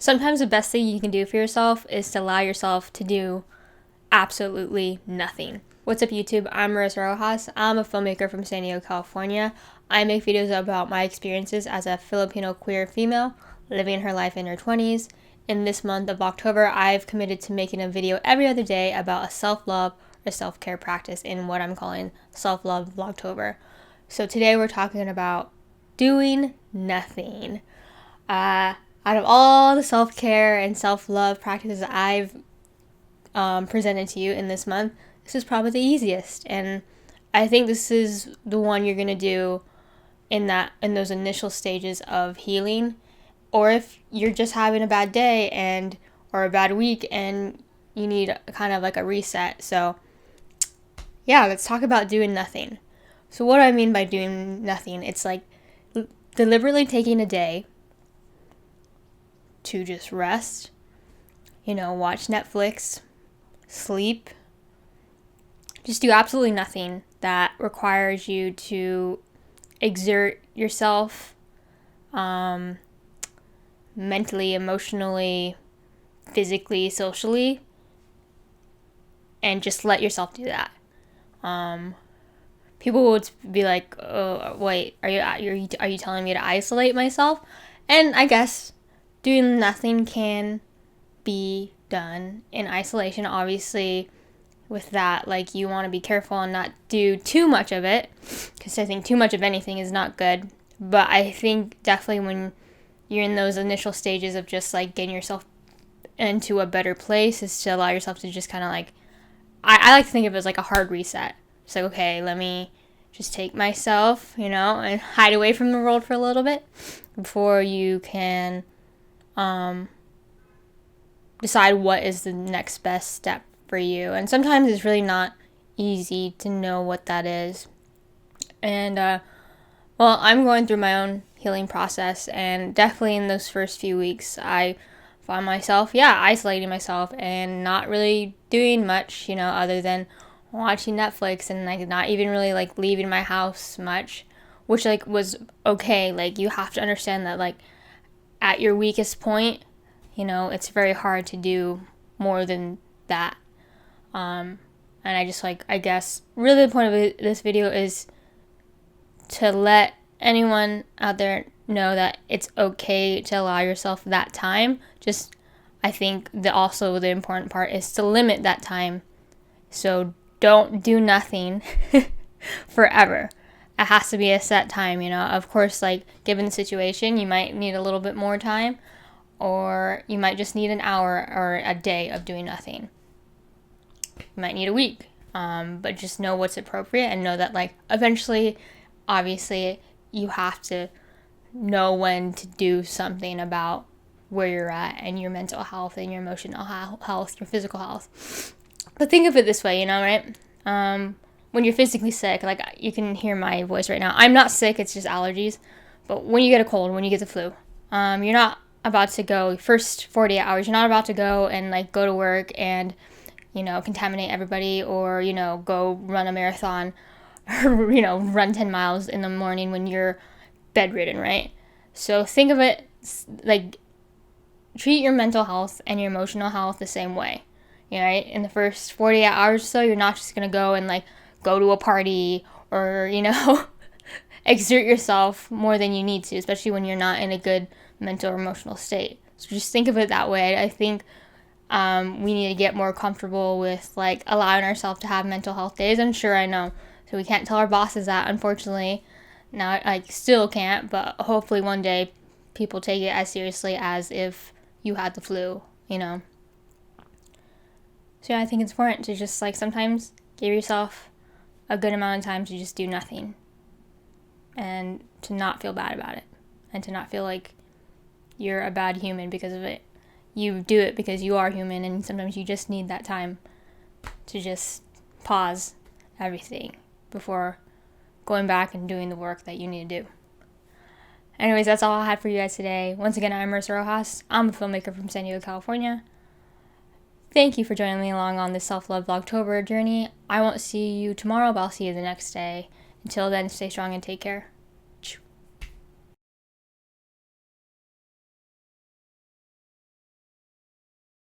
Sometimes the best thing you can do for yourself is to allow yourself to do absolutely nothing. What's up, YouTube? I'm Marissa Roxas. I'm a filmmaker from San Diego, California. I make videos about my experiences as a Filipino queer female living her life in her 20s. In this month of October, I've committed to making a video every other day about a self-love or self-care practice in what I'm calling Self-Love Vlogtober. So today we're talking about doing nothing. Out of all the self-care and self-love practices I've presented to you in this month, this is probably the easiest, and I think this is the one you're gonna do in those initial stages of healing, or if you're just having a bad day or a bad week and you need kind of like a reset. So yeah, let's talk about doing nothing. So what do I mean by doing nothing? It's like deliberately taking a day to just rest, watch Netflix, sleep, just do absolutely nothing that requires you to exert yourself mentally, emotionally, physically, socially, and just let yourself do that. People would be like, "Oh, wait, are you telling me to isolate myself?" And I guess doing nothing can be done in isolation. Obviously, with that, like, you want to be careful and not do too much of it, because I think too much of anything is not good. But I think definitely when you're in those initial stages of just like getting yourself into a better place, is to allow yourself to just kind of like, I like to think of it as like a hard reset. It's like, okay, let me just take myself, and hide away from the world for a little bit before you can decide what is the next best step for you. And sometimes it's really not easy to know what that is. And I'm going through my own healing process, and definitely in those first few weeks I found myself isolating myself and not really doing much, other than watching Netflix, and like not even really like leaving my house much, which like was okay. Like, you have to understand that like at your weakest point, it's very hard to do more than that. And I just I guess really the point of this video is to let anyone out there know that it's okay to allow yourself that time. Just, I think also the important part is to limit that time. So don't do nothing forever. It has to be a set time, Of course, like, given the situation, you might need a little bit more time, or you might just need an hour or a day of doing nothing. You might need a week, but just know what's appropriate, and know that like eventually, obviously, you have to know when to do something about where you're at and your mental health and your emotional health, your physical health. But think of it this way, right? When you're physically sick, like, you can hear my voice right now. I'm not sick, it's just allergies. But when you get a cold, when you get the flu, you're not about to go, first 48 hours, you're not about to go and like go to work and, contaminate everybody, or, go run a marathon, or, run 10 miles in the morning when you're bedridden, right? So think of it like, treat your mental health and your emotional health the same way. Right? In the first 48 hours or so, you're not just going to go and like go to a party or, exert yourself more than you need to, especially when you're not in a good mental or emotional state. So just think of it that way. I think we need to get more comfortable with like allowing ourselves to have mental health days. And sure, I know, so we can't tell our bosses that, unfortunately. Now I still can't, but hopefully one day people take it as seriously as if you had the flu, So I think it's important to just like sometimes give yourself a good amount of time to just do nothing, and to not feel bad about it, and to not feel like you're a bad human because of it. You do it because you are human, and sometimes you just need that time to just pause everything before going back and doing the work that you need to do. Anyways, that's all I had for you guys today. Once again, I'm Marissa Roxas. I'm a filmmaker from San Diego, California. Thank you for joining me along on this Self-Love Vlogtober journey. I won't see you tomorrow, but I'll see you the next day. Until then, stay strong and take care.